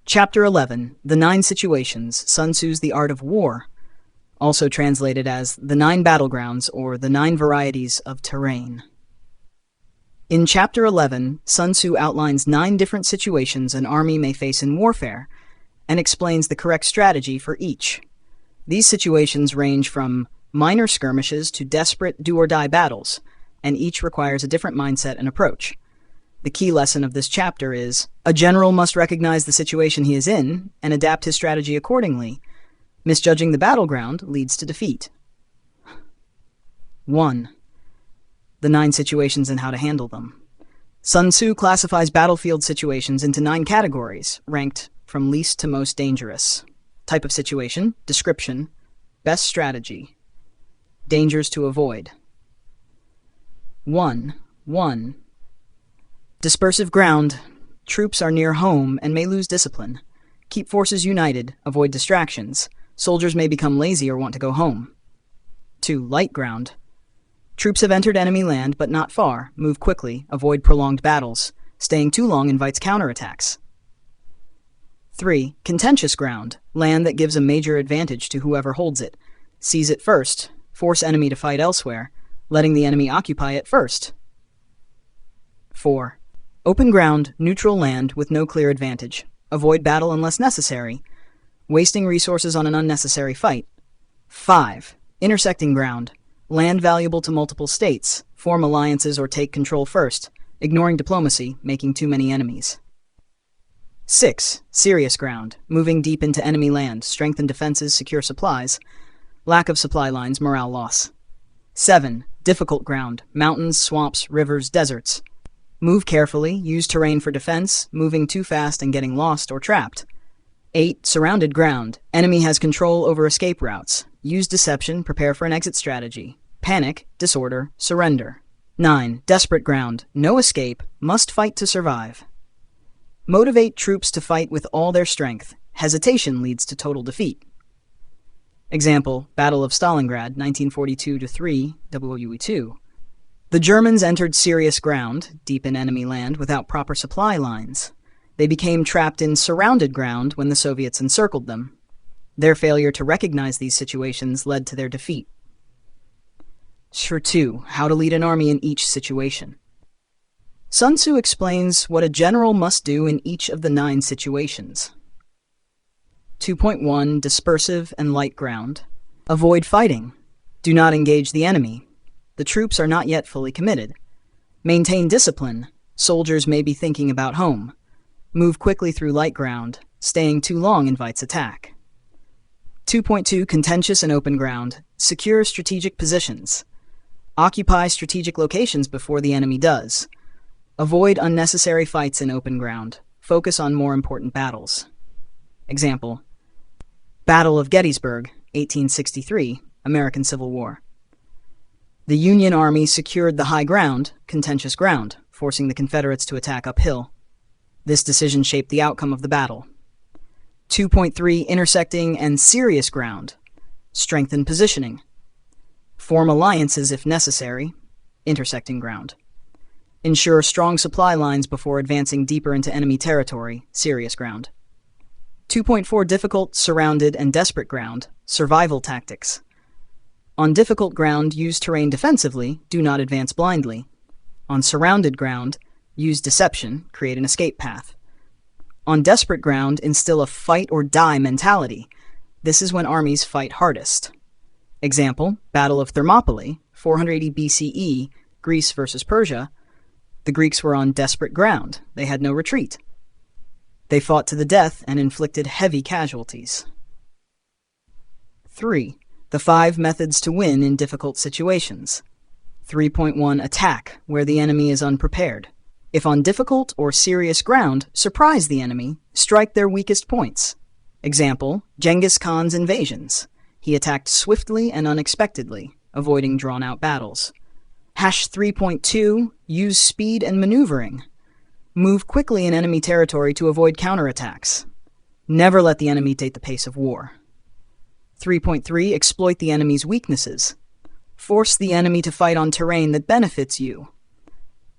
Chapter 11, The Nine Situations, Sun Tzu's The Art of War, also translated as The Nine Battlegrounds or The Nine Varieties of Terrain. In Chapter 11, Sun Tzu outlines 9 different situations an army may face in warfare and explains the correct strategy for each. These situations range from minor skirmishes to desperate do-or-die battles, and each requires a different mindset and approach. The key lesson of this chapter is, a general must recognize the situation he is in and adapt his strategy accordingly. Misjudging the battleground leads to defeat. 1. The 9 situations and how to handle them. Sun Tzu classifies battlefield situations into 9 categories, ranked from least to most dangerous. Type of situation, description, best strategy, dangers to avoid. 1. Dispersive ground. Troops are near home and may lose discipline. Keep forces united, avoid distractions. Soldiers may become lazy or want to go home. 2. Light ground. Troops have entered enemy land but not far. Move quickly, avoid prolonged battles. Staying too long invites counterattacks. 3. Contentious ground. Land that gives a major advantage to whoever holds it. Seize it first. Force enemy to fight elsewhere, letting the enemy occupy it first. 4. Open ground, neutral land with no clear advantage. Avoid battle unless necessary, wasting resources on an unnecessary fight. 5. Intersecting ground. Land valuable to multiple states. Form alliances or take control first, ignoring diplomacy, making too many enemies. 6. Serious ground. Moving deep into enemy land. Strengthen defenses, secure supplies. Lack of supply lines, morale loss. 7. Difficult ground. Mountains, swamps, rivers, deserts. Move carefully, use terrain for defense, moving too fast and getting lost or trapped. 8. Surrounded ground. Enemy has control over escape routes. Use deception, prepare for an exit strategy. Panic, disorder, surrender. 9. Desperate ground. No escape, must fight to survive. Motivate troops to fight with all their strength. Hesitation leads to total defeat. Example, Battle of Stalingrad, 1942-3, WOUE2. The Germans entered serious ground, deep in enemy land, without proper supply lines. They became trapped in surrounded ground when the Soviets encircled them. Their failure to recognize these situations led to their defeat. 2. How to lead an army in each situation. Sun Tzu explains what a general must do in each of the 9 situations. 2.1 Dispersive and light ground. Avoid fighting. Do not engage the enemy. The troops are not yet fully committed. Maintain discipline. Soldiers may be thinking about home. Move quickly through light ground. Staying too long invites attack. 2.2 Contentious and open ground. Secure strategic positions. Occupy strategic locations before the enemy does. Avoid unnecessary fights in open ground. Focus on more important battles. Example, Battle of Gettysburg, 1863, American Civil War. The Union Army secured the high ground, contentious ground, forcing the Confederates to attack uphill. This decision shaped the outcome of the battle. 2.3 Intersecting and serious ground. Strengthen positioning. Form alliances if necessary. Intersecting ground. Ensure strong supply lines before advancing deeper into enemy territory. Serious ground. 2.4 Difficult, surrounded, and desperate ground. Survival tactics. On difficult ground, use terrain defensively, do not advance blindly. On surrounded ground, use deception, create an escape path. On desperate ground, instill a fight-or-die mentality. This is when armies fight hardest. Example, Battle of Thermopylae, 480 BCE, Greece versus Persia. The Greeks were on desperate ground. They had no retreat. They fought to the death and inflicted heavy casualties. 3. The 5 methods to win in difficult situations. 3.1 Attack, where the enemy is unprepared. If on difficult or serious ground, surprise the enemy, strike their weakest points. Example, Genghis Khan's invasions. He attacked swiftly and unexpectedly, avoiding drawn-out battles. 3.2 Use speed and maneuvering. Move quickly in enemy territory to avoid counterattacks. Never let the enemy dictate the pace of war. 3.3 Exploit the enemy's weaknesses. Force the enemy to fight on terrain that benefits you.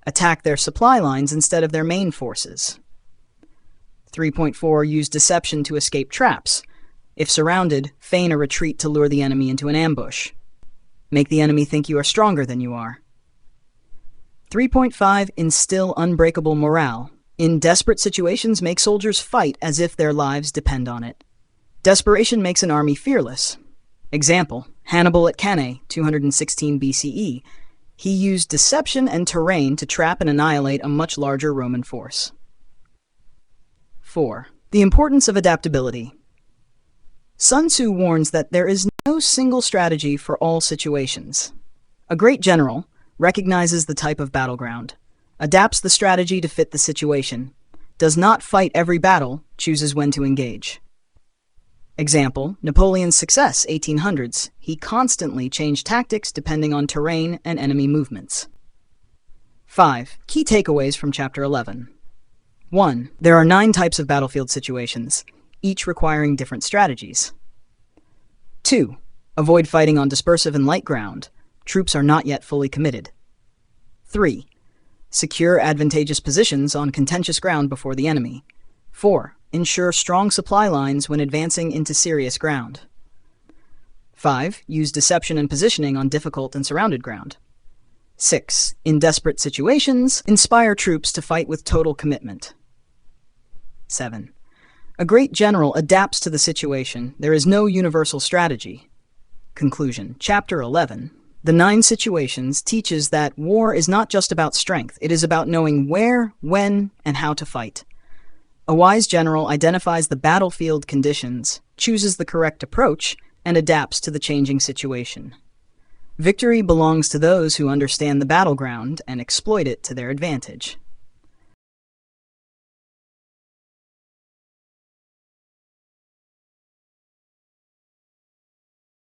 Attack their supply lines instead of their main forces. 3.4 Use deception to escape traps. If surrounded, feign a retreat to lure the enemy into an ambush. Make the enemy think you are stronger than you are. 3.5 Instill unbreakable morale. In desperate situations, make soldiers fight as if their lives depend on it. Desperation makes an army fearless. Example, Hannibal at Cannae, 216 BCE. He used deception and terrain to trap and annihilate a much larger Roman force. 4. The importance of adaptability. Sun Tzu warns that there is no single strategy for all situations. A great general recognizes the type of battleground, adapts the strategy to fit the situation, does not fight every battle, chooses when to engage. Example, Napoleon's success, 1800s. He constantly changed tactics depending on terrain and enemy movements. 5. Key takeaways from Chapter 11. 1. There are 9 types of battlefield situations, each requiring different strategies. 2. Avoid fighting on dispersive and light ground. Troops are not yet fully committed. 3. Secure advantageous positions on contentious ground before the enemy. 4. Ensure strong supply lines when advancing into serious ground. 5. Use deception and positioning on difficult and surrounded ground. 6. In desperate situations, inspire troops to fight with total commitment. 7. A great general adapts to the situation. There is no universal strategy. Conclusion. Chapter 11. The 9 situations teaches that war is not just about strength. It is about knowing where, when, and how to fight. A wise general identifies the battlefield conditions, chooses the correct approach, and adapts to the changing situation. Victory belongs to those who understand the battleground and exploit it to their advantage.